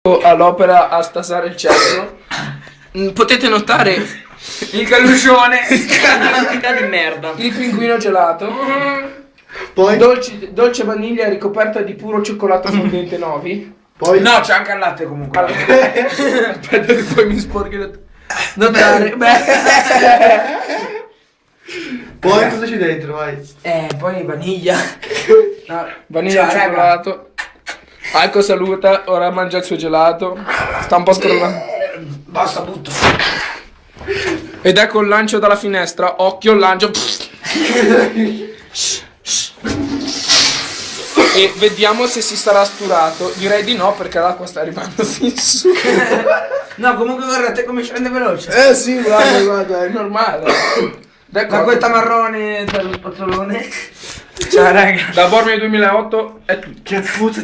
all'opera a stasare il cesso. Potete notare Il calluccione. Di merda. il pinguino gelato, Poi, dolce vaniglia ricoperta di puro cioccolato fondente Novi. poi, No, c'è anche il latte comunque. Aspetta che poi mi sporchi notare. poi cosa c'è dentro, vai? Poi vaniglia. No, Vaniglia al ciao, raga. cioccolato. Alco saluta, ora mangia il suo gelato. Sta un po' scrollando. Basta, butto. Ed ecco il lancio dalla finestra. Occhio, lancio. E vediamo se si sarà sturato. Direi di no perché l'acqua sta arrivando fin su. No, comunque guardate come scende veloce. Sì, guarda, è normale. Ecco, L'acquetta marrone dal pazzolone. Ciao raga. da Bormio 2008 è tutto. Che puzza